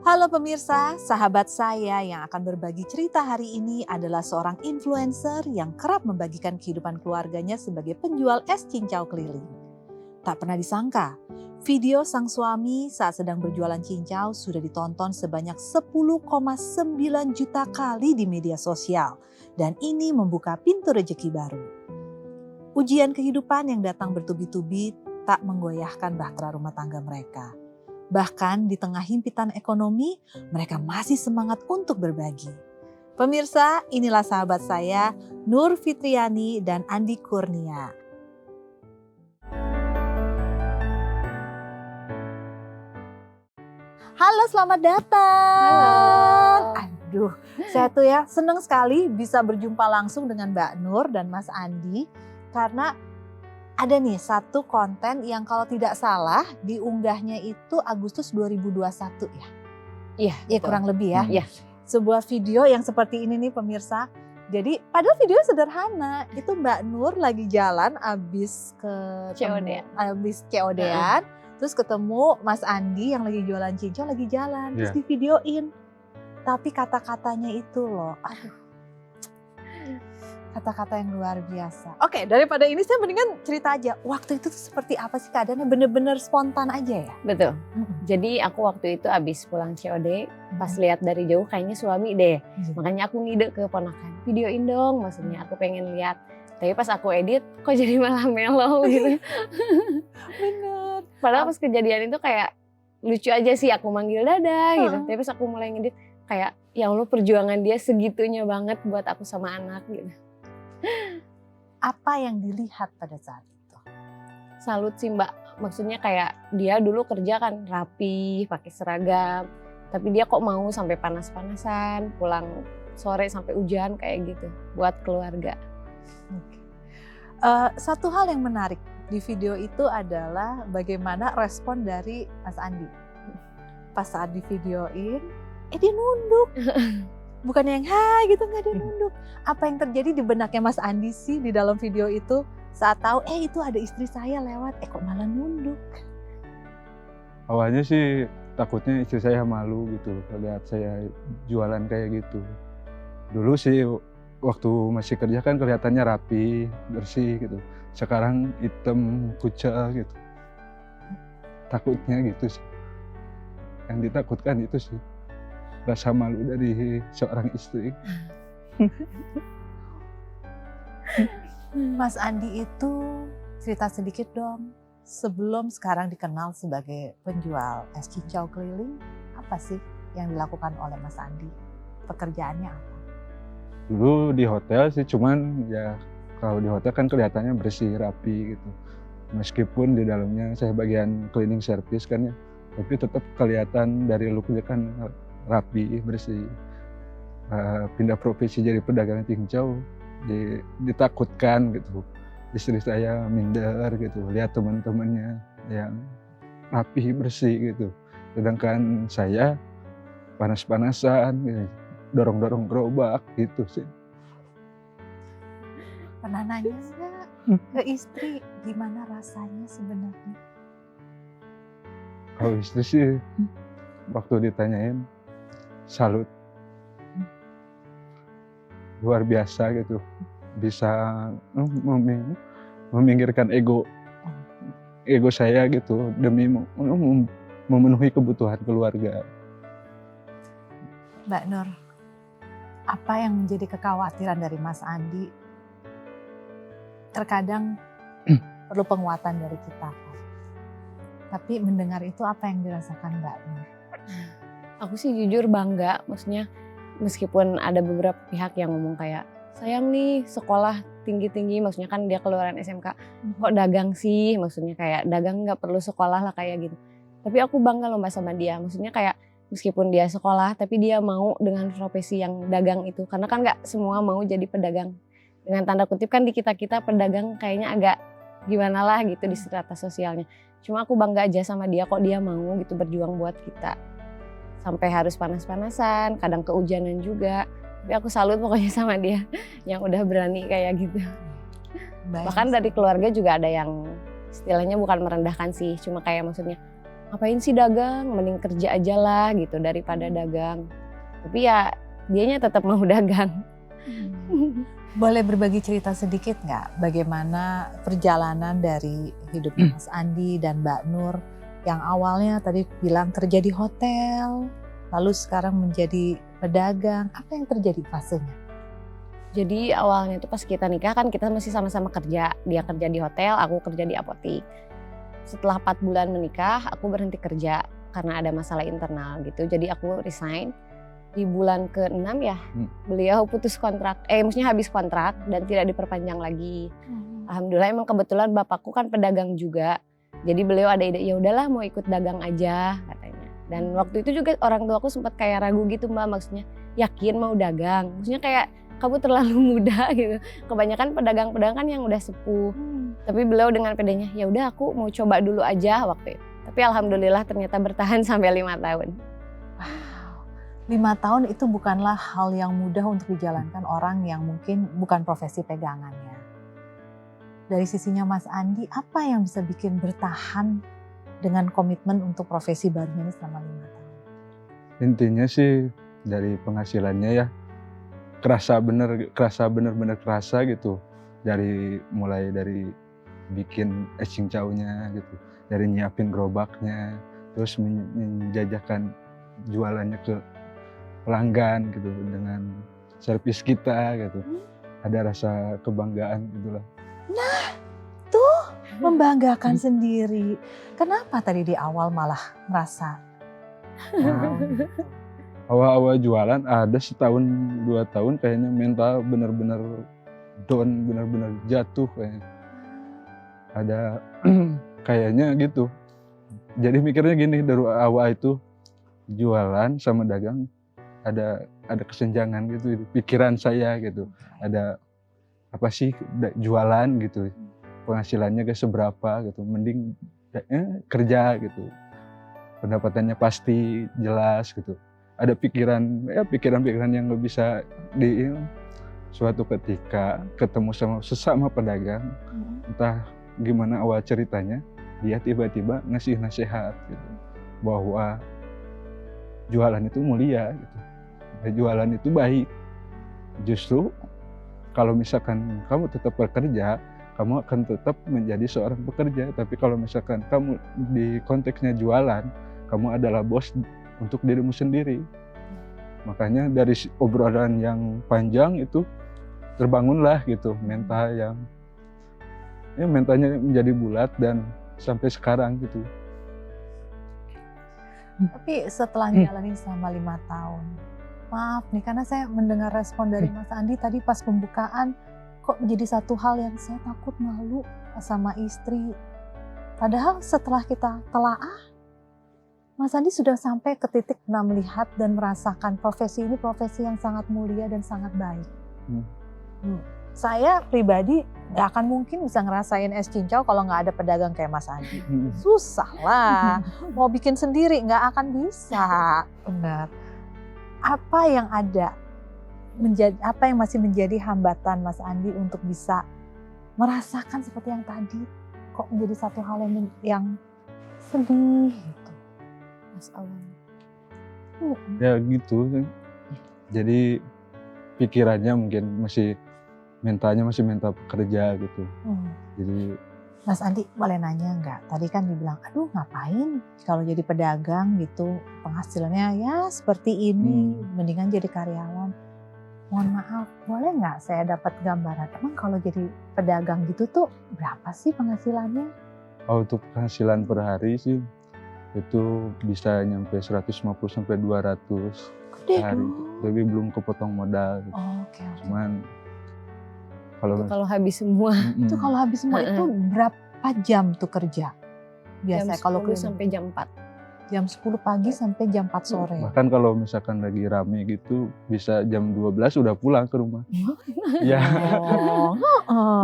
Halo pemirsa, sahabat saya yang akan berbagi cerita hari ini adalah seorang influencer yang kerap membagikan kehidupan keluarganya sebagai penjual es cincau keliling. Tak pernah disangka, video sang suami saat sedang berjualan cincau sudah ditonton sebanyak 10,9 juta kali di media sosial. Dan ini membuka pintu rejeki baru. Ujian kehidupan yang datang bertubi-tubi tak menggoyahkan bahtera rumah tangga mereka. Bahkan di tengah himpitan ekonomi, mereka masih semangat untuk berbagi. Pemirsa, inilah sahabat saya, Nur Fitriani dan Andi Kurnia. Halo, selamat datang. Halo. Aduh, saya tuh ya senang sekali bisa berjumpa langsung dengan Mbak Nur dan Mas Andi. Karena ada nih satu konten yang kalau tidak salah diunggahnya itu Agustus 2021 ya? Iya, Ya kurang lebih ya. Iya. Sebuah video yang seperti ini nih pemirsa. Jadi padahal videonya sederhana. Itu Mbak Nur lagi jalan abis COD-an. Terus ketemu Mas Andi yang lagi jualan cincau lagi jalan. Terus di videoin. Tapi kata-katanya itu loh, aduh. Kata-kata yang luar biasa. Oke, daripada ini saya mendingan cerita aja. Waktu itu tuh seperti apa sih keadaannya? Bener-bener spontan aja ya? Betul. Jadi aku waktu itu abis pulang COD, pas lihat dari jauh kayaknya suami deh. Makanya aku ngide ke ponakan, videoin dong, maksudnya aku pengen lihat. Tapi pas aku edit, kok jadi malah mellow gitu. Bener. Padahal pas kejadian itu kayak lucu aja sih, aku manggil Dada gitu. Tapi pas aku mulai ngedit, kayak ya Allah perjuangan dia segitunya banget buat aku sama anak gitu. Apa yang dilihat pada saat itu? Salut sih Mbak, maksudnya kayak dia dulu kerja kan rapi, pakai seragam. Tapi dia kok mau sampai panas-panasan, pulang sore sampai hujan kayak gitu buat keluarga. Satu hal yang menarik di video itu adalah bagaimana respon dari Mas Andi. Pas saat di videoin, dia nunduk. Bukan yang hai gitu, nggak dia nunduk. Apa yang terjadi di benaknya Mas Andi sih di dalam video itu saat tahu itu ada istri saya lewat, kok malah nunduk? Awalnya sih takutnya istri saya malu gitu lihat saya jualan kayak gitu. Dulu sih waktu masih kerja kan kelihatannya rapi, bersih gitu. Sekarang hitam, kucel gitu. Takutnya gitu sih. Yang ditakutkan itu sih. Rasa malu dari seorang istri. Mas Andi itu cerita sedikit dong. Sebelum sekarang dikenal sebagai penjual es cincau keliling, apa sih yang dilakukan oleh Mas Andi? Pekerjaannya apa? Dulu di hotel sih, cuman ya kalau di hotel kan kelihatannya bersih, rapi gitu. Meskipun di dalamnya saya bagian cleaning service kan ya, tapi tetap kelihatan dari looknya kan rapi, bersih. Pindah profesi jadi pedagang cincau, ditakutkan gitu. Istri saya minder gitu, lihat teman-temannya yang rapi, bersih gitu. Sedangkan saya panas-panasan, gitu, dorong-dorong gerobak gitu sih. Pernah nanya nggak ke istri gimana rasanya sebenarnya? Kalau istri sih waktu ditanyain salut, luar biasa gitu, bisa meminggirkan ego saya gitu demi memenuhi kebutuhan keluarga. Mbak Nur, apa yang menjadi kekhawatiran dari Mas Andi? Terkadang perlu penguatan dari kita. Tapi mendengar itu apa yang dirasakan Mbak Nur? Aku sih jujur bangga, maksudnya meskipun ada beberapa pihak yang ngomong kayak, sayang nih sekolah tinggi-tinggi, maksudnya kan dia keluaran SMK, kok dagang sih, maksudnya kayak dagang nggak perlu sekolah lah kayak gitu. Tapi aku bangga loh Mbak sama dia, maksudnya kayak meskipun dia sekolah, tapi dia mau dengan profesi yang dagang itu. Karena kan nggak semua mau jadi pedagang. Dengan tanda kutip kan di kita-kita pedagang kayaknya agak gimana lah gitu di strata sosialnya. Cuma aku bangga aja sama dia kok dia mau gitu berjuang buat kita. Sampai harus panas-panasan, kadang kehujanan juga. Tapi aku salut pokoknya sama dia yang udah berani kayak gitu. Baik. Bahkan dari keluarga juga ada yang istilahnya bukan merendahkan sih, cuma kayak maksudnya ngapain sih dagang, mending kerja aja lah gitu daripada dagang. Tapi ya dianya tetap mau dagang. Boleh berbagi cerita sedikit nggak bagaimana perjalanan dari hidupnya Mas Andi dan Mbak Nur yang awalnya tadi bilang kerja di hotel, lalu sekarang menjadi pedagang, apa yang terjadi fasenya? Jadi awalnya tuh pas kita nikah kan kita masih sama-sama kerja. Dia kerja di hotel, aku kerja di apotik. Setelah 4 bulan menikah, aku berhenti kerja karena ada masalah internal gitu. Jadi aku resign. Di bulan ke-6 ya, beliau putus kontrak, maksudnya habis kontrak dan tidak diperpanjang lagi. Alhamdulillah emang kebetulan bapakku kan pedagang juga. Jadi beliau ada ide, ya udahlah mau ikut dagang aja katanya. Dan waktu itu juga orang tuaku sempat kayak ragu gitu Mbak, maksudnya yakin mau dagang. Maksudnya kayak kamu terlalu muda gitu. Kebanyakan pedagang-pedagang kan yang udah sepuh. Tapi beliau dengan pedenya, ya udah aku mau coba dulu aja waktu itu. Tapi alhamdulillah ternyata bertahan sampai 5 tahun. 5 tahun itu bukanlah hal yang mudah untuk dijalankan orang yang mungkin bukan profesi pegangannya. Dari sisinya Mas Andi, apa yang bisa bikin bertahan dengan komitmen untuk profesi barunya ini selama 5 tahun? Intinya sih dari penghasilannya ya kerasa bener-bener kerasa gitu. Mulai dari bikin es cincaunya gitu, dari nyiapin gerobaknya, terus menjajakan jualannya ke pelanggan gitu dengan servis kita gitu. Ada rasa kebanggaan gitulah. Nah, tuh membanggakan sendiri. Kenapa tadi di awal malah merasa Awal-awal jualan ada setahun 2 tahun kayaknya mental bener-bener down, bener-bener jatuh kayaknya. Ada kayaknya gitu. Jadi mikirnya gini, dari awal itu jualan sama dagang ada kesenjangan gitu di pikiran saya gitu. Ada apa sih jualan gitu, penghasilannya gak seberapa gitu, mending kerja gitu, pendapatannya pasti jelas gitu. Ada pikiran-pikiran yang gak bisa suatu ketika ketemu sama sesama pedagang, entah gimana awal ceritanya, dia tiba-tiba ngasih nasihat gitu, bahwa jualan itu mulia gitu. Jualan itu baik. Justru kalau misalkan kamu tetap bekerja, kamu akan tetap menjadi seorang pekerja. Tapi kalau misalkan kamu di konteksnya jualan, kamu adalah bos untuk dirimu sendiri. Makanya dari obrolan yang panjang itu terbangunlah gitu mentalnya menjadi bulat dan sampai sekarang gitu. Tapi setelah jalanin selama 5 tahun, maaf nih karena saya mendengar respon dari Mas Andi tadi pas pembukaan, kok menjadi satu hal yang saya takut malu sama istri. Padahal setelah kita telaah, Mas Andi sudah sampai ke titik pernah melihat dan merasakan profesi ini profesi yang sangat mulia dan sangat baik. Saya pribadi gak akan mungkin bisa ngerasain es cincau kalau gak ada pedagang kayak Mas Andi. Susah lah, mau bikin sendiri gak akan bisa. Benar. Apa yang masih menjadi hambatan Mas Andi untuk bisa merasakan seperti yang tadi? Kok menjadi satu hal yang sedih gitu. Mas Allah. Ya gitu. Jadi pikirannya mungkin mentalnya masih mental pekerja gitu. Jadi Mas Andi boleh nanya nggak? Tadi kan dibilang, aduh ngapain kalau jadi pedagang gitu, penghasilannya ya seperti ini, mendingan jadi karyawan. Mohon maaf, boleh nggak saya dapat gambaran? Emang kalau jadi pedagang gitu tuh berapa sih penghasilannya? untuk penghasilan per hari sih itu bisa nyampe 150 sampai 200 Gede per hari. dong. Tapi belum kepotong modal gitu. Oke. Cuman Kalau habis semua Itu kalau habis semua itu berapa jam tuh kerja? jam Biasanya 10 kalau sampai jam 4. jam 10 pagi sampai jam 4 sore. bahkan kalau misalkan lagi rame gitu bisa jam 12 udah pulang ke rumah. Ya.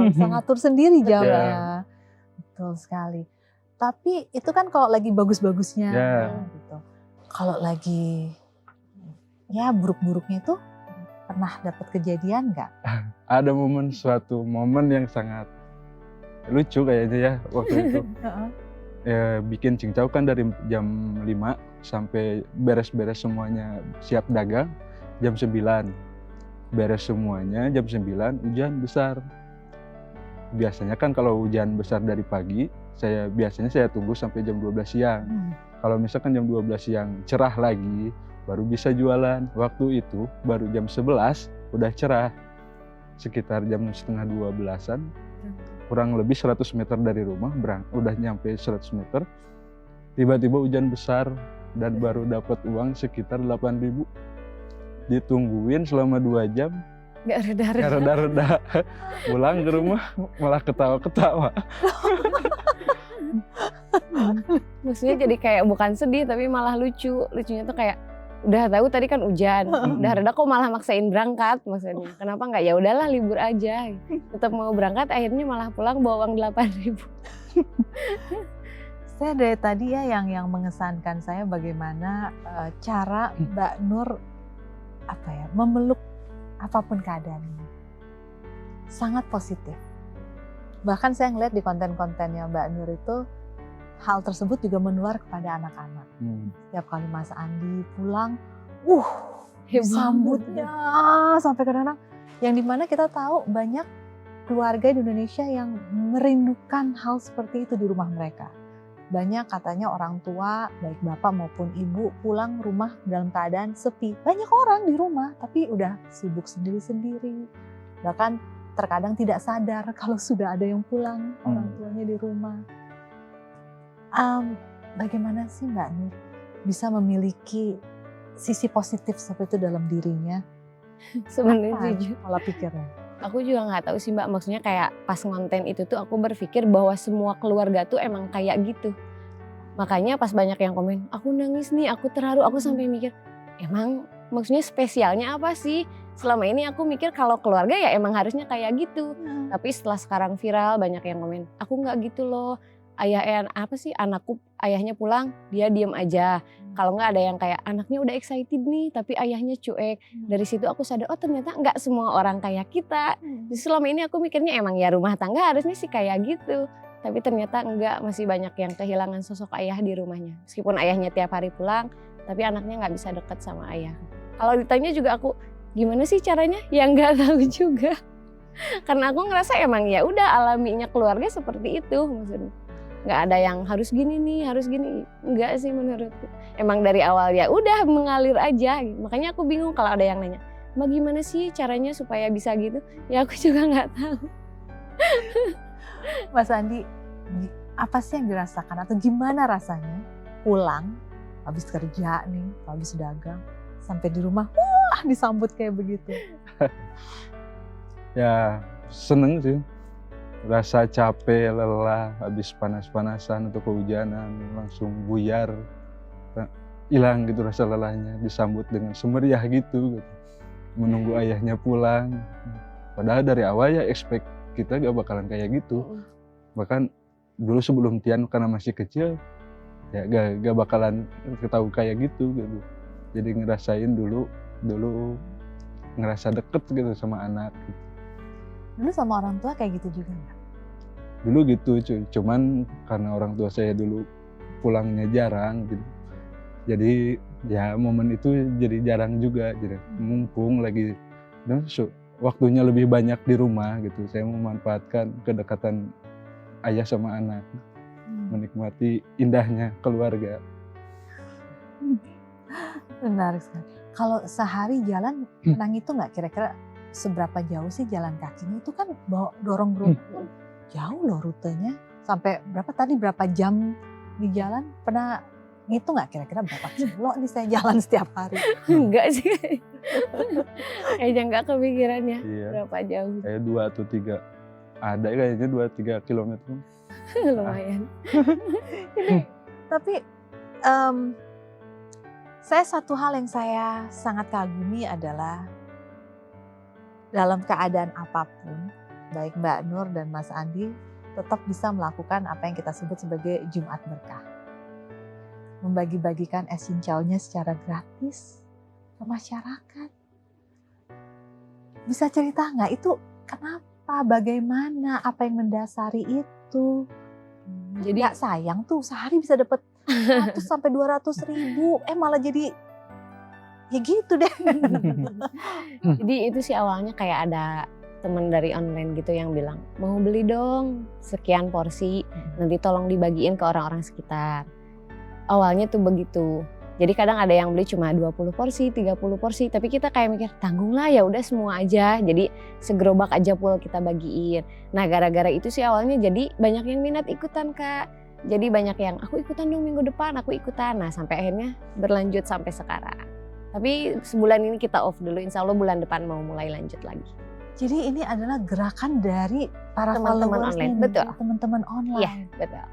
Bisa ngatur sendiri jamnya. Betul sekali. Tapi itu kan kalau lagi bagus-bagusnya gitu. Kalau lagi ya buruk-buruknya itu pernah dapat kejadian nggak? Ada suatu momen yang sangat lucu kayaknya ya waktu itu. bikin cincau kan dari jam 5 sampai beres-beres semuanya siap dagang jam 9. Beres semuanya jam 9 hujan besar. Biasanya kan kalau hujan besar dari pagi, biasanya saya tunggu sampai jam 12 siang. Kalau misalkan jam 12 siang cerah lagi, baru bisa jualan. Waktu itu baru jam 11 udah cerah. Sekitar jam setengah 12-an, kurang lebih 100 meter dari rumah, udah nyampe 100 meter, tiba-tiba hujan besar dan baru dapat uang sekitar 8.000. Ditungguin selama 2 jam, Gak gak reda-reda. reda-reda. Pulang ke rumah malah ketawa-ketawa. Maksudnya jadi kayak bukan sedih tapi malah lucu. Lucunya tuh kayak udah tahu tadi kan hujan, udah reda kok malah maksain berangkat maksudnya. Kenapa nggak ya udahlah libur aja. Tetap mau berangkat akhirnya malah pulang bawa uang 8.000. Saya dari tadi ya yang mengesankan saya bagaimana cara Mbak Nur memeluk apapun keadaannya. Sangat positif. Bahkan saya ngeliat di konten-kontennya Mbak Nur itu hal tersebut juga menular kepada anak-anak. Setiap kali Mas Andi pulang, disambutnya sampai kadang-kadang yang dimana kita tahu banyak keluarga di Indonesia yang merindukan hal seperti itu di rumah mereka. Banyak katanya orang tua, baik bapak maupun ibu, pulang rumah dalam keadaan sepi. Banyak orang di rumah, tapi udah sibuk sendiri-sendiri. Bahkan terkadang tidak sadar kalau sudah ada yang pulang, orang tuanya di rumah. Bagaimana sih Mbak Nur bisa memiliki sisi positif seperti itu dalam dirinya? Sebenarnya Apa jujur, pola pikirnya? aku juga nggak tahu sih Mbak. Maksudnya kayak pas ngonten itu tuh aku berpikir bahwa semua keluarga tuh emang kayak gitu. Makanya pas banyak yang komen, aku nangis nih, aku terharu, aku sampai mikir, emang maksudnya spesialnya apa sih? Selama ini aku mikir kalau keluarga ya emang harusnya kayak gitu. Tapi setelah sekarang viral banyak yang komen, aku nggak gitu loh. Anakku ayahnya pulang dia diem aja. Kalau nggak ada yang kayak anaknya udah excited nih tapi ayahnya cuek. Dari situ aku sadar oh ternyata nggak semua orang kayak kita. Jadi selama ini aku mikirnya emang ya rumah tangga harusnya sih kayak gitu. Tapi ternyata enggak, masih banyak yang kehilangan sosok ayah di rumahnya. Meskipun ayahnya tiap hari pulang, tapi anaknya nggak bisa deket sama ayah. Kalau ditanya juga aku gimana sih caranya? Ya nggak tahu juga. Karena aku ngerasa emang ya udah alaminya keluarga seperti itu maksudnya. Nggak ada yang harus gini nih, harus gini. Enggak sih menurutku. Emang dari awal ya udah mengalir aja. Makanya aku bingung kalau ada yang nanya, Mbak gimana sih caranya supaya bisa gitu? Ya aku juga nggak tahu. Mas Andi, apa sih yang dirasakan atau gimana rasanya pulang habis kerja nih, habis dagang, sampai di rumah, disambut kayak begitu? Ya seneng sih. Rasa capek, lelah, habis panas-panasan atau kehujanan langsung buyar, hilang gitu rasa lelahnya, disambut dengan semeriah gitu. Menunggu ayahnya pulang. Padahal dari awal ya expect kita gak bakalan kayak gitu. Bahkan dulu sebelum Tian karena masih kecil, ya gak bakalan ketahui kayak gitu. Jadi ngerasain dulu ngerasa deket gitu sama anak. Dulu sama orang tua kayak gitu juga nggak? Dulu gitu, cuman karena orang tua saya dulu pulangnya jarang gitu. Jadi ya momen itu jadi jarang juga, jadi mumpung lagi waktunya lebih banyak di rumah gitu. Saya memanfaatkan kedekatan ayah sama anak, menikmati indahnya keluarga. Menarik sekali. Kalau sehari jalan pernah ngitung nggak kira-kira seberapa jauh sih jalan kakinya? Itu kan dorong gerobak jauh loh rutenya. Sampai berapa jam di jalan? Pernah ngitung nggak kira-kira berapa kilo nih saya jalan setiap hari? Enggak sih. Kayaknya nggak kepikiran ya Iya, berapa jauh. kayak 2 atau 3. Ada kayaknya 2-3 kilometer. Lumayan. Tapi saya satu hal yang saya sangat kagumi adalah dalam keadaan apapun, baik Mbak Nur dan Mas Andi tetap bisa melakukan apa yang kita sebut sebagai Jumat Berkah. Membagi-bagikan es cincaunya secara gratis ke masyarakat. Bisa cerita nggak itu kenapa, bagaimana, apa yang mendasari itu? Jadi Nggak sayang tuh sehari bisa dapat 100 sampai 200 ribu. Malah jadi ya gitu deh. Jadi itu sih awalnya kayak ada teman dari online gitu yang bilang, mau beli dong sekian porsi, nanti tolong dibagiin ke orang-orang sekitar. Awalnya tuh begitu. Jadi kadang ada yang beli cuma 20 porsi, 30 porsi, tapi kita kayak mikir tanggung lah ya udah semua aja. Jadi segerobak aja full kita bagiin. Nah gara-gara itu sih awalnya jadi banyak yang minat ikutan Kak. Jadi banyak yang aku ikutan dong minggu depan, aku ikutan. Nah sampai akhirnya berlanjut sampai sekarang. Tapi sebulan ini kita off dulu, insya Allah bulan depan mau mulai lanjut lagi. Jadi ini adalah gerakan dari para Teman-teman followers online, nih, betul. teman-teman online. Iya betul.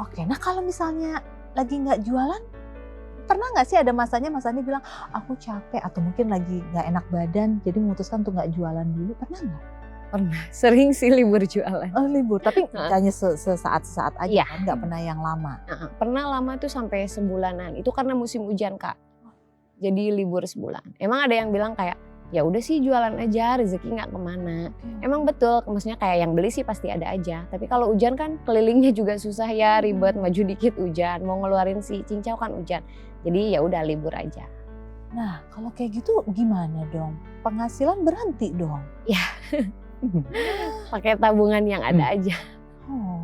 Oke, nah kalau misalnya lagi nggak jualan, pernah nggak sih ada masanya Mas Andi bilang aku capek atau mungkin lagi nggak enak badan, jadi memutuskan untuk nggak jualan dulu, pernah nggak? Pernah, sering sih libur jualan. Oh libur, tapi hanya sesaat-sesaat aja Iya. kan, nggak pernah yang lama. Pernah lama tuh sampai sebulanan, itu karena musim hujan Kak. Jadi libur sebulan. Emang ada yang bilang kayak, ya udah sih jualan aja, rezeki nggak kemana. Emang betul, maksudnya kayak yang beli sih pasti ada aja. Tapi kalau hujan kan kelilingnya juga susah ya, ribet, maju dikit hujan. Mau ngeluarin si cincau kan hujan. Jadi ya udah libur aja. Nah kalau kayak gitu gimana dong? Penghasilan berhenti dong? Pakai tabungan yang ada aja. Oh.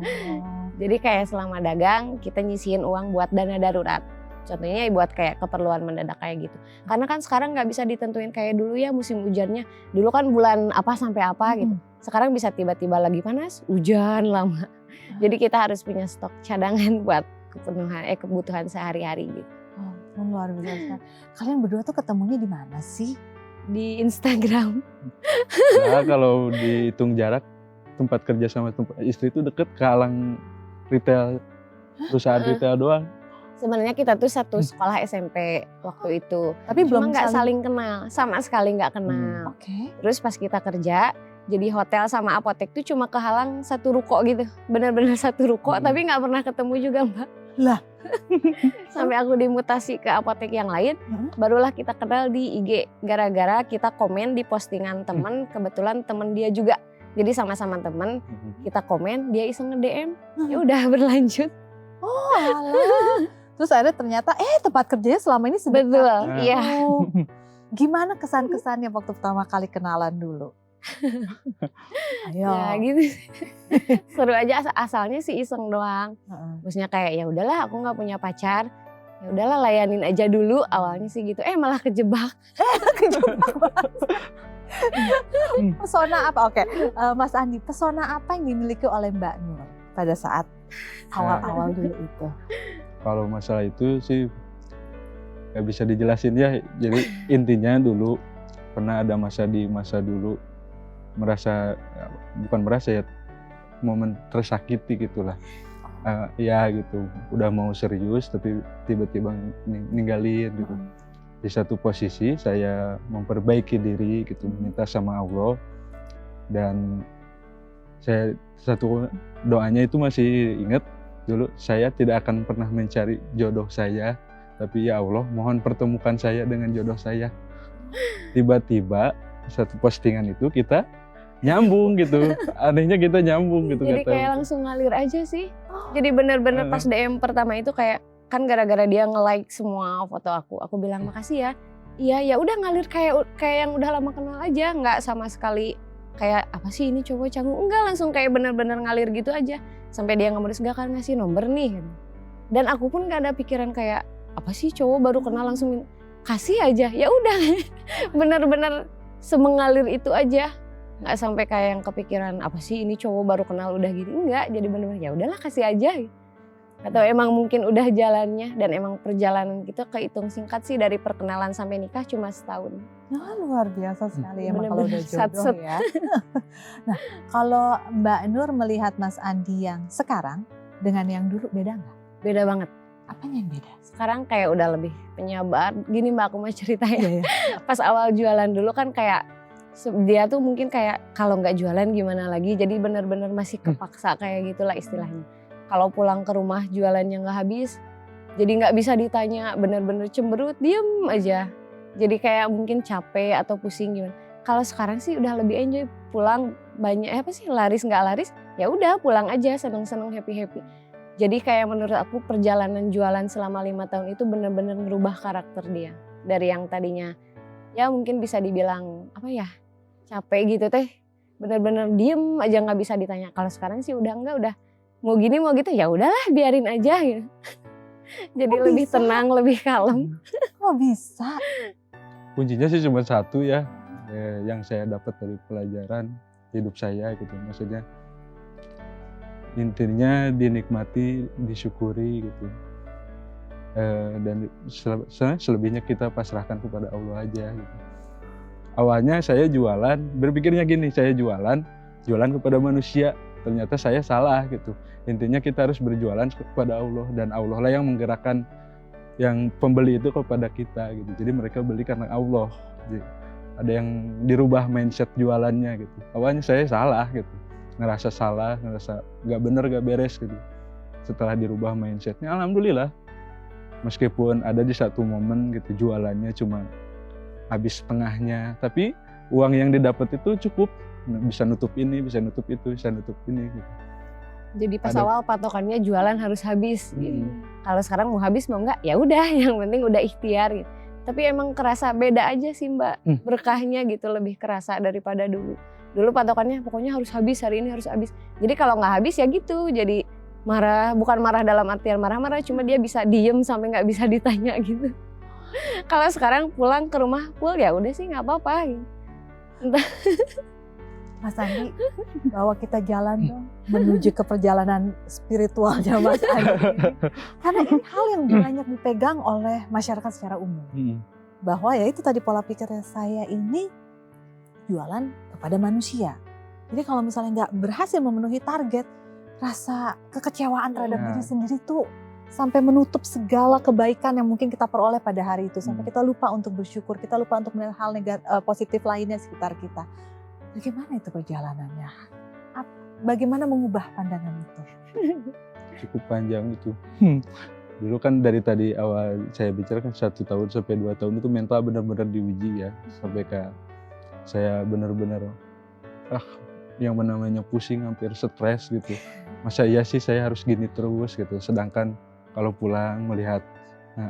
Jadi kayak selama dagang kita nyisihin uang buat dana darurat. Contohnya buat kayak keperluan mendadak kayak gitu. Karena kan sekarang nggak bisa ditentuin kayak dulu ya musim hujannya. Dulu kan bulan apa sampai apa gitu. Sekarang bisa tiba-tiba lagi panas, hujan lama. Jadi kita harus punya stok cadangan buat kebutuhan sehari-hari gitu. Oh, luar biasa. Kalian berdua tuh ketemunya di mana sih? Di Instagram. Nah, kalau dihitung jarak tempat kerja sama tempat istri itu deket, kalang retail, perusahaan retail doang. Sebenarnya kita tuh satu sekolah SMP waktu itu. Tapi Cuma belum nggak saling kenal, sama sekali nggak kenal. Oke. Terus pas kita kerja, jadi hotel sama apotek tuh cuma kehalang satu ruko gitu. Bener-bener satu ruko, tapi nggak pernah ketemu juga Mbak. Lah. Sampai aku dimutasi ke apotek yang lain, barulah kita kenal di IG. Gara-gara kita komen di postingan temen, kebetulan temen dia juga. Jadi sama-sama temen, kita komen, dia iseng nge-DM, ya udah berlanjut. Oh alah. Terus akhirnya ternyata tempat kerjanya selama ini sedekat Betul, itu. iya. Gimana kesan-kesannya waktu pertama kali kenalan dulu? Ayo. Ya gitu. Seru aja asalnya sih iseng doang. Maksudnya kayak ya udahlah aku nggak punya pacar. Ya udahlah layanin aja dulu awalnya sih gitu. Malah kejebak. Pesona apa? Oke, Mas Andi, pesona apa yang dimiliki oleh Mbak Nur pada saat awal-awal dulu itu? Kalau masalah itu sih nggak bisa dijelasin ya. Jadi intinya dulu pernah ada masa dulu merasa, bukan merasa ya, momen tersakiti gitulah. Ya gitu, udah mau serius tapi tiba-tiba ninggalin gitu. Di satu posisi saya memperbaiki diri gitu, minta sama Allah, dan saya satu doanya itu masih ingat. Dulu saya tidak akan pernah mencari jodoh saya, tapi ya Allah mohon pertemukan saya dengan jodoh saya. Tiba-tiba satu postingan itu kita nyambung gitu, anehnya kita nyambung gitu. Jadi kayak langsung ngalir aja sih. Jadi bener-bener pas DM pertama itu kayak kan gara-gara dia nge-like semua foto aku bilang makasih ya. Iya ya udah ngalir kayak yang udah lama kenal aja, nggak sama sekali kayak apa sih ini cowok canggung, enggak, langsung kayak bener-bener ngalir gitu aja. Sampai dia nge-modus gak kan ngasih nomor nih. Dan aku pun gak ada pikiran kayak apa sih cowok baru kenal langsung kasih aja. Ya udah bener-bener semengalir itu aja. Gak sampai kayak yang kepikiran apa sih ini cowok baru kenal udah gini, enggak. Jadi bener-bener ya udahlah kasih aja. Atau emang mungkin udah jalannya, dan emang perjalanan kita kehitung singkat sih dari perkenalan sampai nikah cuma setahun. Nah, luar biasa sekali emang kalau udah Bener-bener jodoh ya. Nah, kalau Mbak Nur melihat Mas Andi yang sekarang dengan yang dulu beda nggak? Beda banget. Apanya yang beda? Sekarang kayak udah lebih penyabar. Gini Mbak, aku mau ceritain. Iya. Pas awal jualan dulu kan kayak dia tuh mungkin kayak kalau nggak jualan gimana lagi. Jadi bener-bener masih kepaksa kayak gitulah istilahnya. Kalau pulang ke rumah jualannya nggak habis, jadi nggak bisa ditanya, bener-bener cemberut, diem aja. Jadi kayak mungkin capek atau pusing gimana. Kalau sekarang sih udah lebih enjoy, pulang banyak laris nggak laris, ya udah pulang aja seneng-seneng happy-happy. Jadi kayak menurut aku perjalanan jualan selama 5 tahun itu benar-benar ngerubah karakter dia. Dari yang tadinya ya mungkin bisa dibilang apa ya, capek gitu teh. Benar-benar diem aja nggak bisa ditanya. Kalau sekarang sih udah enggak, udah mau gini mau gitu ya udahlah biarin aja gitu. Jadi Kok lebih bisa? tenang, lebih kalem. Kok bisa? Kuncinya sih cuma satu ya, yang saya dapat dari pelajaran hidup saya gitu. Maksudnya intinya dinikmati, disyukuri gitu. Dan selebihnya kita pasrahkan kepada Allah aja gitu. Awalnya saya jualan, berpikirnya gini, saya jualan kepada manusia. Ternyata saya salah gitu. Intinya kita harus berjualan kepada Allah, dan Allah lah yang menggerakkan yang pembeli itu kepada kita gitu. Jadi mereka beli karena Allah. Jadi, ada yang dirubah mindset jualannya gitu. Awalnya saya salah gitu, ngerasa salah, ngerasa nggak bener, nggak beres gitu. Setelah dirubah mindsetnya, alhamdulillah. Meskipun ada di satu momen gitu jualannya cuma habis setengahnya, tapi uang yang didapat itu cukup, bisa nutup ini, bisa nutup itu, bisa nutup ini gitu. Jadi pas Ada. awal patokannya jualan harus habis. Gitu. Hmm. Kalau sekarang mau habis mau enggak ya udah, yang penting udah ikhtiar gitu. Tapi emang kerasa beda aja sih Mbak, berkahnya gitu lebih kerasa daripada dulu. Dulu patokannya pokoknya harus habis, hari ini harus habis. Jadi kalau nggak habis ya gitu, jadi marah, bukan marah dalam artian marah-marah, cuma dia bisa diem sampai nggak bisa ditanya gitu. Kalau sekarang pulang ke rumah full ya udah sih nggak apa-apa. Gitu. Mas Andi, bawa kita jalan dong menuju ke perjalanan spiritualnya Mas Andi ini. Karena ini hal yang banyak dipegang oleh masyarakat secara umum. Bahwa ya itu tadi pola pikirnya, saya ini jualan kepada manusia. Jadi kalau misalnya nggak berhasil memenuhi target, rasa kekecewaan terhadap diri sendiri tuh sampai menutup segala kebaikan yang mungkin kita peroleh pada hari itu. Sampai kita lupa untuk bersyukur, kita lupa untuk melihat hal positif lainnya sekitar kita. Bagaimana itu perjalanannya? Bagaimana mengubah pandangan itu? Cukup panjang itu. Dulu kan dari tadi awal saya bicara kan 1 tahun sampai 2 tahun itu mental benar-benar diuji ya. Sampai kayak saya benar-benar yang namanya pusing, hampir stres gitu. Masa iya sih saya harus gini terus gitu. Sedangkan kalau pulang melihat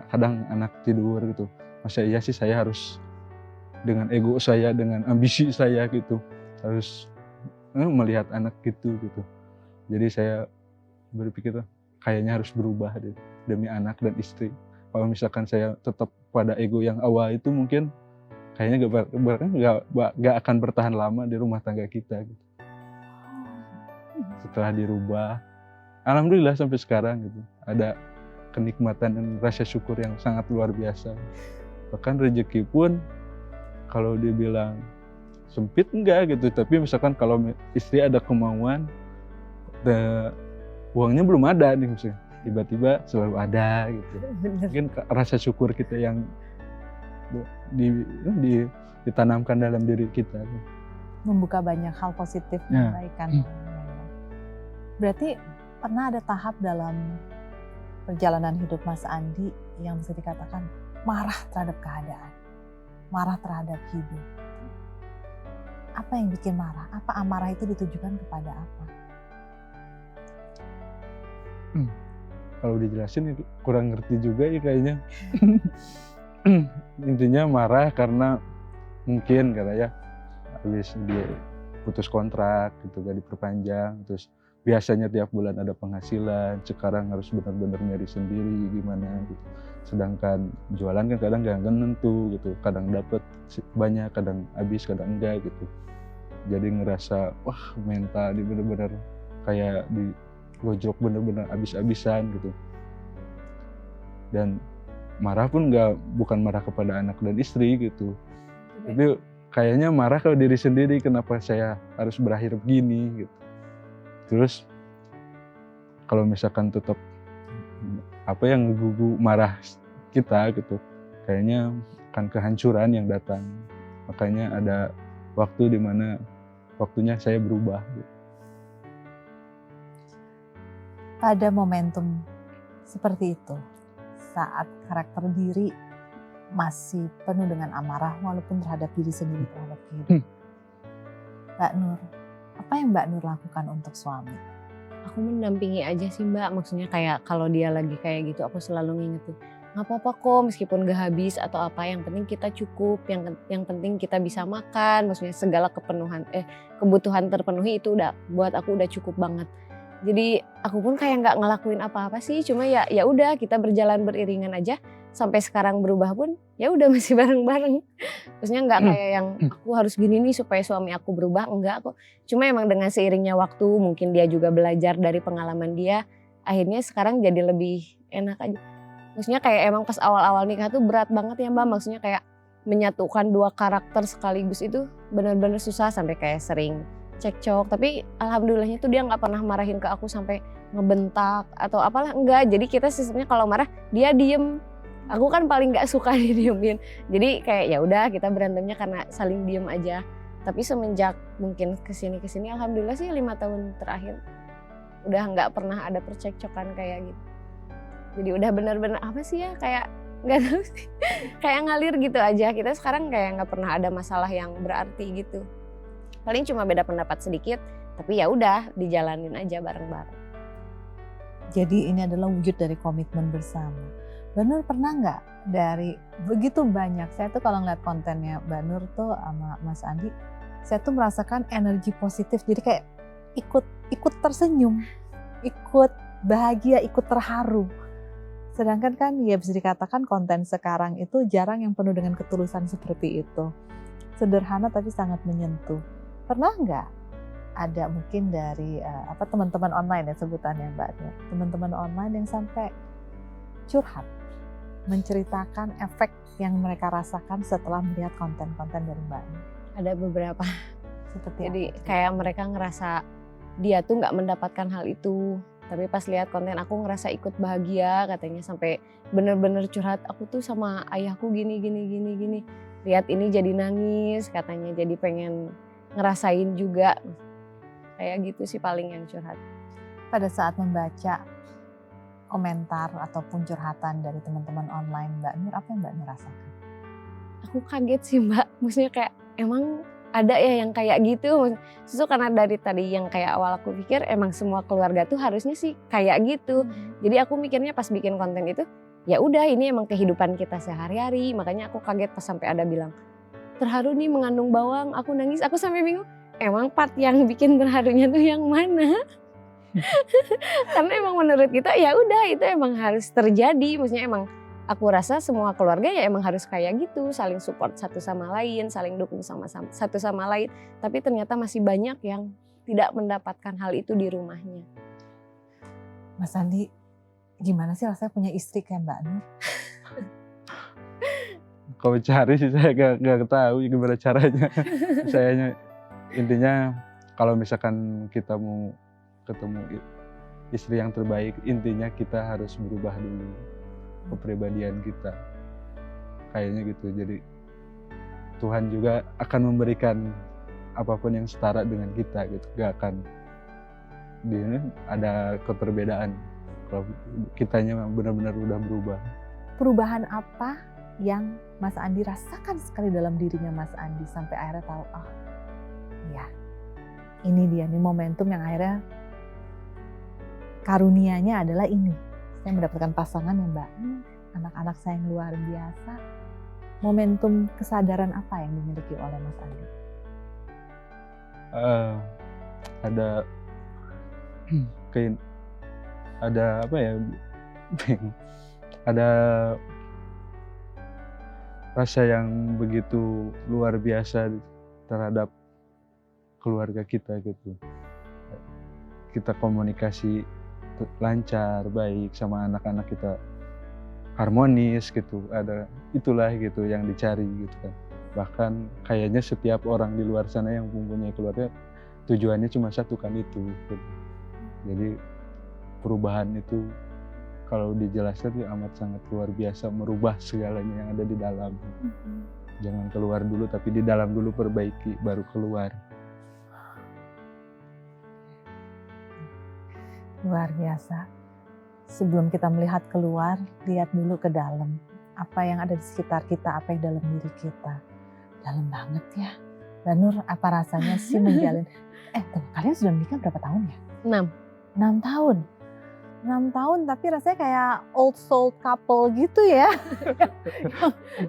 kadang anak tidur gitu. Masa iya sih saya harus dengan ego saya, dengan ambisi saya gitu, harus melihat anak gitu. Jadi saya berpikir kayaknya harus berubah demi anak dan istri. Kalau misalkan saya tetap pada ego yang awal itu mungkin kayaknya gak akan bertahan lama di rumah tangga kita gitu. Setelah dirubah, alhamdulillah sampai sekarang gitu, ada kenikmatan dan rasa syukur yang sangat luar biasa. Bahkan rezeki pun kalau dibilang sempit enggak gitu, tapi misalkan kalau istri ada kemauan, uangnya belum ada nih misalnya, tiba-tiba selalu ada gitu. Mungkin rasa syukur kita yang ditanamkan dalam diri kita. Membuka banyak hal positif dan kebaikan. Berarti pernah ada tahap dalam perjalanan hidup Mas Andi yang bisa dikatakan marah terhadap keadaan, marah terhadap hidup. Apa yang bikin marah? Apa amarah itu ditujukan kepada apa? Kalau dijelasin kurang ngerti juga ya kayaknya. Intinya marah karena mungkin katanya habis dia putus kontrak gitu, gak diperpanjang, terus biasanya tiap bulan ada penghasilan, sekarang harus benar-benar nyari sendiri gimana gitu. Sedangkan jualan kan kadang gak nentu gitu, kadang dapat banyak, kadang habis, kadang enggak gitu. Jadi ngerasa wah mental ini benar-benar kayak digojlok benar-benar habis-habisan gitu. Dan marah pun bukan marah kepada anak dan istri gitu, tapi kayaknya marah ke diri sendiri, kenapa saya harus berakhir begini gitu. Terus kalau misalkan tetap apa yang gugu marah kita gitu, kayaknya akan kehancuran yang datang. Makanya ada waktu di mana waktunya saya berubah gitu. Pada momentum seperti itu, saat karakter diri masih penuh dengan amarah walaupun terhadap diri sendiri, terhadap kehidupan. Mbak Nur, apa yang Mbak Nur lakukan untuk suami? Aku mendampingi aja sih Mbak, maksudnya kayak kalau dia lagi kayak gitu aku selalu ngingetin, nggak apa-apa kok meskipun gak habis atau apa, yang penting kita cukup, yang penting kita bisa makan, maksudnya segala kebutuhan terpenuhi itu udah buat aku udah cukup banget. Jadi aku pun kayak nggak ngelakuin apa-apa sih, cuma ya udah kita berjalan beriringan aja sampai sekarang berubah pun ya udah masih bareng-bareng. Maksudnya nggak kayak yang aku harus gini nih supaya suami aku berubah, enggak kok. Cuma emang dengan seiringnya waktu mungkin dia juga belajar dari pengalaman dia, akhirnya sekarang jadi lebih enak aja. Maksudnya kayak emang pas awal-awal nikah tuh berat banget ya Mbak, maksudnya kayak menyatukan dua karakter sekaligus itu benar-benar susah sampai kayak sering cekcok. Tapi alhamdulillahnya tuh dia nggak pernah marahin ke aku sampai ngebentak atau apalah, enggak. Jadi kita sistemnya kalau marah dia diem. Aku kan paling nggak suka didiemin. Jadi kayak ya udah kita berantemnya karena saling diem aja. Tapi semenjak mungkin kesini alhamdulillah sih 5 tahun terakhir udah nggak pernah ada percekcokan kayak gitu. Jadi udah benar-benar apa sih ya, kayak nggak tahu sih, kayak ngalir gitu aja. Kita sekarang kayak nggak pernah ada masalah yang berarti gitu. Paling cuma beda pendapat sedikit, tapi ya udah dijalanin aja bareng-bareng. Jadi ini adalah wujud dari komitmen bersama. Mbak Nur pernah nggak dari begitu banyak, saya tuh kalau ngeliat kontennya Mbak Nur tuh sama Mas Andi, saya tuh merasakan energi positif, jadi kayak ikut tersenyum, ikut bahagia, ikut terharu. Sedangkan kan ya bisa dikatakan konten sekarang itu jarang yang penuh dengan ketulusan seperti itu. Sederhana tapi sangat menyentuh. Pernah nggak ada mungkin dari teman-teman online ya sebutannya Mbak Nur, teman-teman online yang sampai curhat, menceritakan efek yang mereka rasakan setelah melihat konten-konten dari Mbak Nur? Ada beberapa. Seperti Jadi apa? kayak mereka ngerasa dia tuh nggak mendapatkan hal itu. Tapi pas lihat konten aku ngerasa ikut bahagia katanya, sampai bener-bener curhat, aku tuh sama ayahku gini. Lihat ini jadi nangis katanya, jadi pengen ngerasain juga. Kayak gitu sih paling yang curhat. Pada saat membaca komentar ataupun curhatan dari teman-teman online Mbak Nur, apa yang Mbak Nur rasakan? Aku kaget sih Mbak, maksudnya kayak emang ada ya yang kayak gitu. Justru karena dari tadi yang kayak awal aku pikir emang semua keluarga tuh harusnya sih kayak gitu. Jadi aku mikirnya pas bikin konten itu, ya udah ini emang kehidupan kita sehari-hari. Makanya aku kaget pas sampai ada bilang, terharu nih mengandung bawang, aku nangis. Aku sampai bingung, emang part yang bikin terharunya tuh yang mana? Karena emang menurut kita ya udah itu emang harus terjadi. Maksudnya emang aku rasa semua keluarga ya emang harus kayak gitu, saling support satu sama lain, saling dukung satu sama lain. Tapi ternyata masih banyak yang tidak mendapatkan hal itu di rumahnya. Mas Andi, gimana sih rasanya punya istri kayak Mbak Nur? Kalau cari sih saya gak tahu gimana caranya. Sayanya intinya kalau misalkan kita mau ketemu istri yang terbaik, intinya kita harus berubah dulu kepribadian kita. Kayaknya gitu. Jadi Tuhan juga akan memberikan apapun yang setara dengan kita gitu. Gak akan ada keperbedaan kalau kitanya benar-benar udah berubah. Perubahan apa yang Mas Andi rasakan sekali dalam dirinya Mas Andi sampai akhirnya tahu, oh ya ini dia nih momentum yang akhirnya karunianya adalah ini. Saya mendapatkan pasangan yang baik, anak-anak saya yang luar biasa. Momentum kesadaran apa yang dimiliki oleh Mas Andi? Ada apa ya? Ada rasa yang begitu luar biasa terhadap keluarga kita gitu. Kita komunikasi lancar, baik sama anak-anak kita, harmonis gitu. Ada itulah gitu yang dicari gitu kan. Bahkan kayaknya setiap orang di luar sana yang mempunyai keluarga tujuannya cuma satu kan itu gitu. Jadi perubahan itu kalau dijelaskan itu amat sangat luar biasa, merubah segalanya yang ada di dalam. Jangan keluar dulu tapi di dalam dulu perbaiki baru keluar. Luar biasa. Sebelum kita melihat keluar, lihat dulu ke dalam. Apa yang ada di sekitar kita, apa yang dalam diri kita. Dalam banget ya. Dan Nur, apa rasanya sih menjalin? Kalian sudah menikah berapa tahun ya? 6. 6 tahun. 6 tahun tapi rasanya kayak old soul couple gitu ya.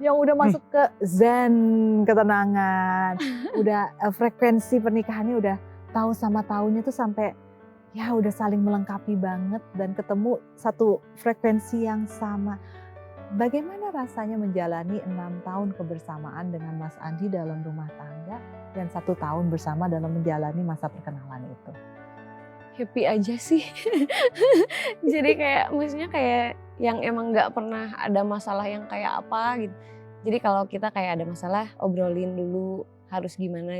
yang udah masuk ke zen, ketenangan. Udah frekuensi pernikahannya udah tahu sama tahunya tuh sampai ya udah saling melengkapi banget dan ketemu satu frekuensi yang sama. Bagaimana rasanya menjalani 6 tahun kebersamaan dengan Mas Andi dalam rumah tangga dan 1 tahun bersama dalam menjalani masa perkenalan itu? Happy aja sih. Jadi kayak maksudnya kayak yang emang nggak pernah ada masalah yang kayak apa gitu. Jadi kalau kita kayak ada masalah obrolin dulu harus gimana.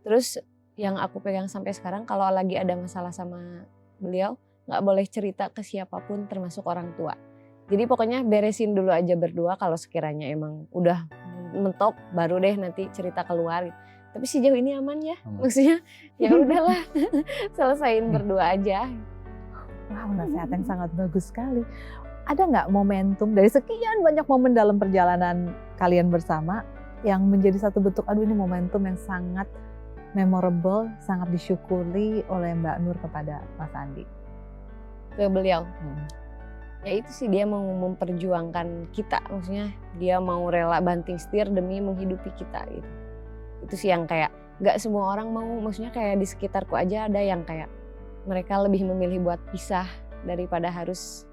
Terus yang aku pegang sampai sekarang kalau lagi ada masalah sama beliau nggak boleh cerita ke siapapun termasuk orang tua. Jadi pokoknya beresin dulu aja berdua, kalau sekiranya emang udah mentok baru deh nanti cerita keluar gitu. Tapi sejauh ini aman ya, maksudnya ya udahlah selesain berdua aja. Wah, nasihat yang sangat bagus sekali. Ada nggak momentum dari sekian banyak momen dalam perjalanan kalian bersama yang menjadi satu bentuk, aduh ini momentum yang sangat memorable, sangat disyukuri oleh Mbak Nur kepada Mas Andi? Ke beliau. Ya itu sih, dia mau memperjuangkan kita, maksudnya dia mau rela banting setir demi menghidupi kita gitu. Itu sih yang kayak gak semua orang mau, maksudnya kayak di sekitarku aja ada yang kayak mereka lebih memilih buat pisah daripada harus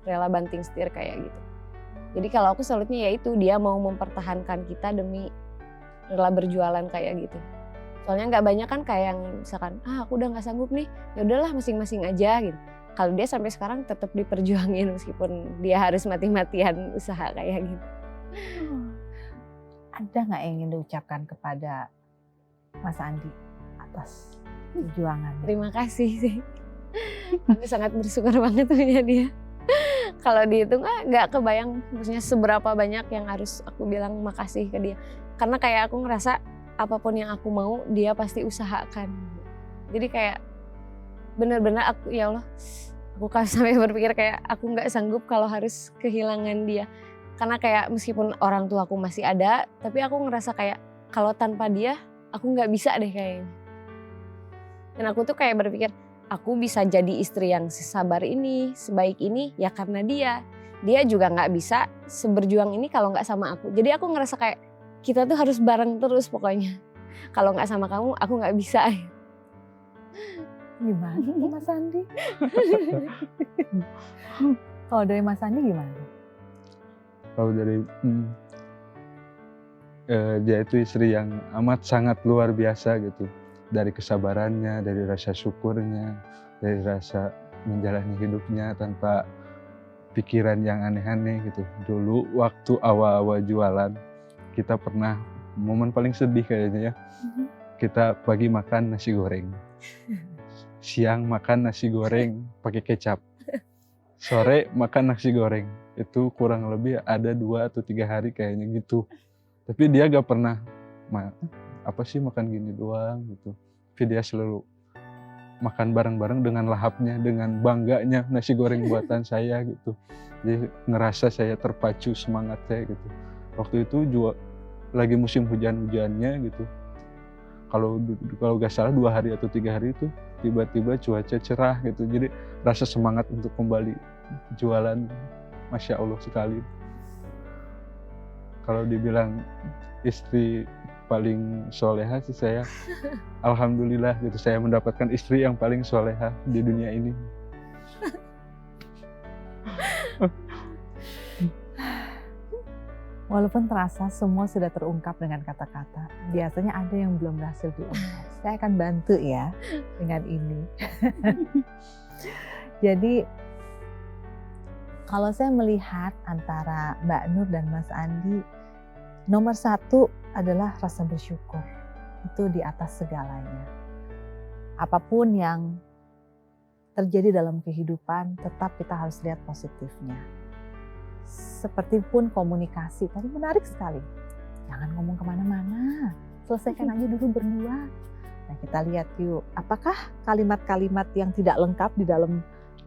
rela banting setir kayak gitu. Jadi kalau aku salutnya ya itu, dia mau mempertahankan kita demi rela berjualan kayak gitu. Soalnya gak banyak kan kayak yang misalkan aku udah gak sanggup nih, ya udahlah masing-masing aja gitu. Kalau dia sampai sekarang tetap diperjuangin meskipun dia harus mati-matian usaha kayak gitu. Ada nggak yang ingin diucapkan kepada Mas Andi atas perjuangannya? Terima kasih sih. Aku sangat bersyukur banget punya dia. Kalau dihitung nggak kebayang maksudnya seberapa banyak yang harus aku bilang makasih ke dia. Karena kayak aku ngerasa apapun yang aku mau dia pasti usahakan. Jadi kayak benar-benar aku, ya Allah, aku sampai berpikir kayak aku nggak sanggup kalau harus kehilangan dia. Karena kayak meskipun orang tua aku masih ada, tapi aku ngerasa kayak kalau tanpa dia aku nggak bisa deh kayaknya. Dan aku tuh kayak berpikir aku bisa jadi istri yang sesabar ini, sebaik ini ya karena dia. Dia juga nggak bisa seberjuang ini kalau nggak sama aku. Jadi aku ngerasa kayak kita tuh harus bareng terus pokoknya. Kalau nggak sama kamu aku nggak bisa. Gimana Mas Andi? Kalau dari Mas Andi gimana? Kalau dari dia itu istri yang amat sangat luar biasa gitu. Dari kesabarannya, dari rasa syukurnya, dari rasa menjalani hidupnya tanpa pikiran yang aneh-aneh gitu. Dulu waktu awal-awal jualan kita pernah momen paling sedih kayaknya ya. Kita pagi makan nasi goreng. Siang makan nasi goreng pakai kecap. Sore makan nasi goreng. Itu kurang lebih ada 2 atau 3 hari kayaknya gitu. Tapi dia gak pernah apa sih makan gini doang gitu. Tapi dia selalu makan bareng-bareng dengan lahapnya, dengan bangganya nasi goreng buatan saya gitu. Jadi ngerasa saya terpacu semangat saya gitu. Waktu itu juga lagi musim hujan-hujannya gitu. Kalau gak salah 2 hari atau 3 hari itu tiba-tiba cuaca cerah gitu. Jadi rasa semangat untuk kembali jualan, Masya Allah sekali. Kalau dibilang istri paling soleha sih saya, alhamdulillah gitu, saya mendapatkan istri yang paling soleha di dunia ini. Walaupun terasa semua sudah terungkap dengan kata-kata, biasanya ada yang belum berhasil diungkap. Saya akan bantu ya dengan ini. Jadi kalau saya melihat antara Mbak Nur dan Mas Andi, nomor 1 adalah rasa bersyukur. Itu di atas segalanya. Apapun yang terjadi dalam kehidupan, tetap kita harus lihat positifnya. Seperti pun komunikasi, tadi menarik sekali. Jangan ngomong kemana-mana, selesaikan aja dulu berdua. Nah kita lihat yuk, apakah kalimat-kalimat yang tidak lengkap di dalam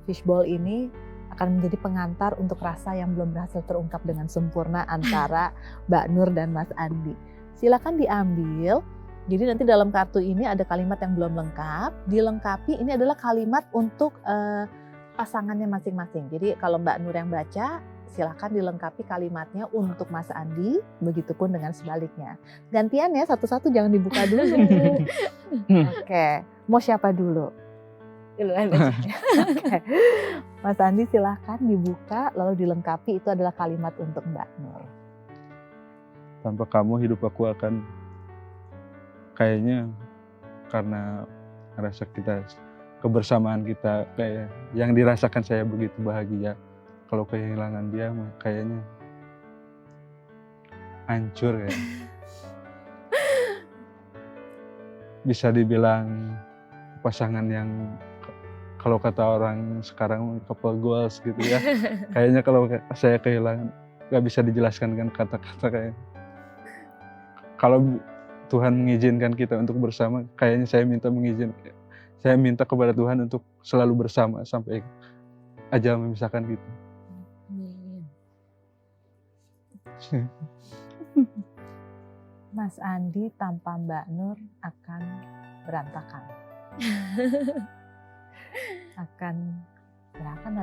fishbowl ini akan menjadi pengantar untuk rasa yang belum berhasil terungkap dengan sempurna antara Mbak Nur dan Mas Andi. Silakan diambil Jadi nanti dalam kartu ini ada kalimat yang belum lengkap, dilengkapi ini adalah kalimat untuk pasangannya masing-masing. Jadi kalau Mbak Nur yang baca, silakan dilengkapi kalimatnya untuk Mas Andi, begitupun dengan sebaliknya. Gantian ya, satu-satu jangan dibuka dulu. Oke, mau siapa dulu? Duluan aja. Oke. Mas Andi silahkan dibuka, lalu dilengkapi itu adalah kalimat untuk Mbak Nur. Tanpa kamu hidup aku akan kayaknya karena rasa kita kebersamaan kita kayak yang dirasakan saya begitu bahagia. Kalau kehilangan dia kayaknya hancur ya. Bisa dibilang pasangan yang kalau kata orang sekarang couple goals gitu ya. Kayaknya kalau saya kehilangan gak bisa dijelaskan dengan kata-kata kayak. Kalau Tuhan mengizinkan kita untuk bersama, kayaknya saya minta kepada Tuhan untuk selalu bersama sampai ajal memisahkan kita. Mas Andi tanpa Mbak Nur akan berantakan. akan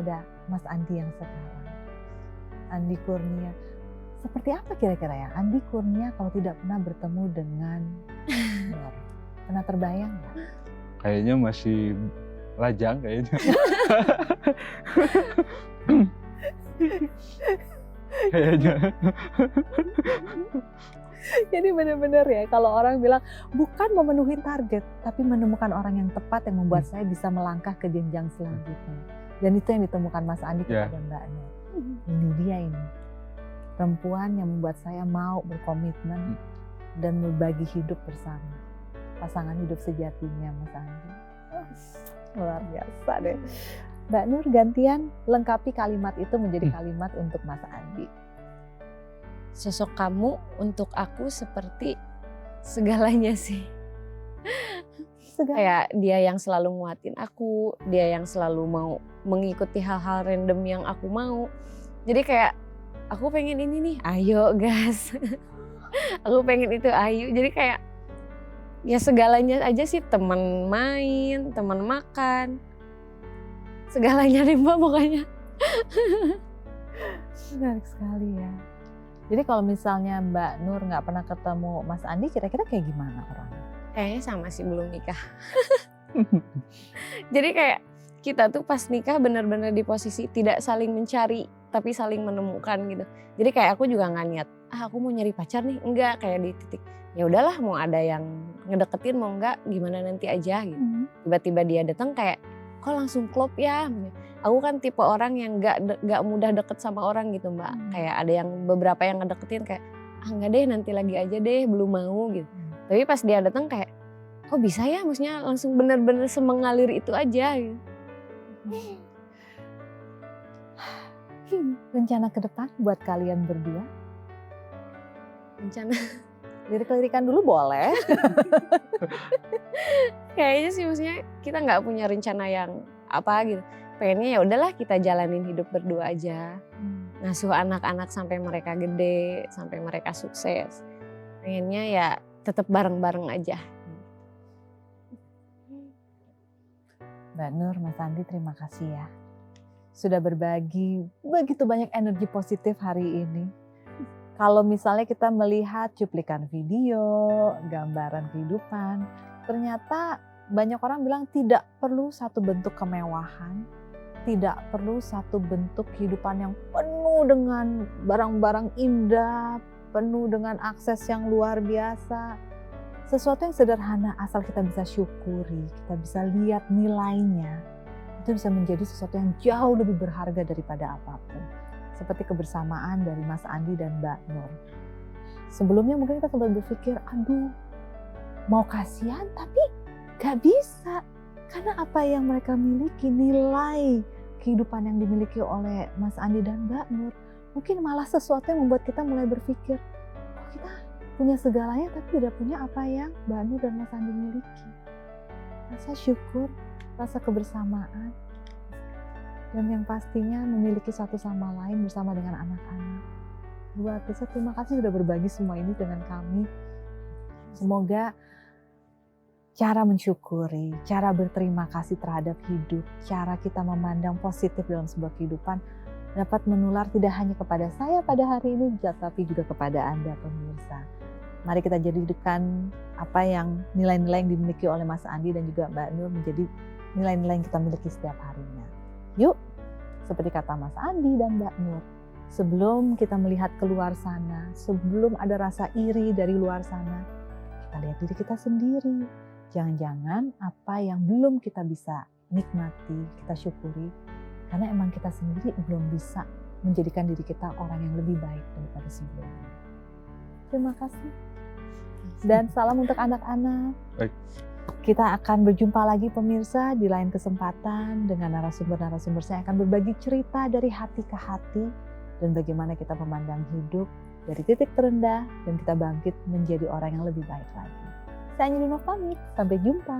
ada Mas Andi yang sekarang. Andi Kurnia. Seperti apa kira-kira ya Andi Kurnia kalau tidak pernah bertemu dengan Nur? Pernah terbayang nggak? Kayaknya masih lajang kayaknya. Kayaknya. Jadi benar-benar ya kalau orang bilang bukan memenuhi target, tapi menemukan orang yang tepat yang membuat saya bisa melangkah ke jenjang selanjutnya. Dan itu yang ditemukan Mas Andi kepada Mbak Nur. Ini dia ini. Perempuan yang membuat saya mau berkomitmen dan berbagi hidup bersama. Pasangan hidup sejatinya Mas Andi. Luar biasa deh. Mbak Nur gantian lengkapi kalimat itu menjadi kalimat untuk Mas Andi. Sosok kamu untuk aku seperti segalanya sih. Kayak dia yang selalu nguatin aku, dia yang selalu mau mengikuti hal-hal random yang aku mau. Jadi kayak aku pengen ini nih, ayo gas. Aku pengen itu, ayo. Jadi kayak ya segalanya aja sih, teman main, teman makan. Segalanya deh Mbak pokoknya. Menarik sekali ya. Jadi kalau misalnya Mbak Nur nggak pernah ketemu Mas Andi, kira-kira kayak gimana orangnya? Kayaknya sama sih, belum nikah. Jadi kayak kita tuh pas nikah benar-benar di posisi tidak saling mencari, tapi saling menemukan gitu. Jadi kayak aku juga nggak niat, aku mau nyari pacar nih, enggak, kayak di titik ya udahlah mau ada yang ngedeketin mau enggak gimana nanti aja gitu. Tiba-tiba dia datang kayak kok langsung klop ya. Aku kan tipe orang yang nggak mudah deket sama orang gitu Mbak. Kayak ada yang beberapa yang ngedeketin kayak enggak deh nanti lagi aja deh belum mau gitu. Tapi pas dia datang kayak kok bisa ya, maksudnya langsung bener-bener semengalir itu aja gitu. Rencana ke depan buat kalian berdua? Rencana Lirik-lirikan dulu boleh. kayaknya sih maksudnya kita nggak punya rencana yang apa gitu. Pengennya ya udahlah kita jalanin hidup berdua aja. Ngasuh anak-anak sampai mereka gede, sampai mereka sukses. Pengennya ya tetap bareng-bareng aja. Mbak Nur, Mas Andi terima kasih ya. Sudah berbagi begitu banyak energi positif hari ini. Kalau misalnya kita melihat cuplikan video, gambaran kehidupan, ternyata banyak orang bilang tidak perlu satu bentuk kemewahan, tidak perlu satu bentuk kehidupan yang penuh dengan barang-barang indah, penuh dengan akses yang luar biasa. Sesuatu yang sederhana asal kita bisa syukuri, kita bisa lihat nilainya, itu bisa menjadi sesuatu yang jauh lebih berharga daripada apapun. Seperti kebersamaan dari Mas Andi dan Mbak Nur. Sebelumnya mungkin kita sempat berpikir, aduh mau kasihan tapi gak bisa. Karena apa yang mereka miliki, nilai kehidupan yang dimiliki oleh Mas Andi dan Mbak Nur, mungkin malah sesuatu yang membuat kita mulai berpikir, oh kita punya segalanya tapi tidak punya apa yang Mbak Nur dan Mas Andi miliki. Rasa syukur, rasa kebersamaan, dan yang pastinya memiliki satu sama lain bersama dengan anak-anak. Luar biasa, terima kasih sudah berbagi semua ini dengan kami. Semoga cara mensyukuri, cara berterima kasih terhadap hidup, cara kita memandang positif dalam sebuah kehidupan dapat menular tidak hanya kepada saya pada hari ini, tapi juga kepada Anda pemirsa. Mari kita jadikan apa yang nilai-nilai yang dimiliki oleh Mas Andi dan juga Mbak Nur menjadi nilai-nilai yang kita miliki setiap harinya. Yuk, seperti kata Mas Andi dan Mbak Nur, sebelum kita melihat keluar sana, sebelum ada rasa iri dari luar sana, kita lihat diri kita sendiri. Jangan-jangan apa yang belum kita bisa nikmati, kita syukuri, karena emang kita sendiri belum bisa menjadikan diri kita orang yang lebih baik daripada sebelumnya. Terima kasih. Dan salam untuk anak-anak. Baik. Kita akan berjumpa lagi pemirsa di lain kesempatan dengan narasumber-narasumber saya akan berbagi cerita dari hati ke hati dan bagaimana kita memandang hidup dari titik terendah dan kita bangkit menjadi orang yang lebih baik lagi. Saya Nino pamit, sampai jumpa.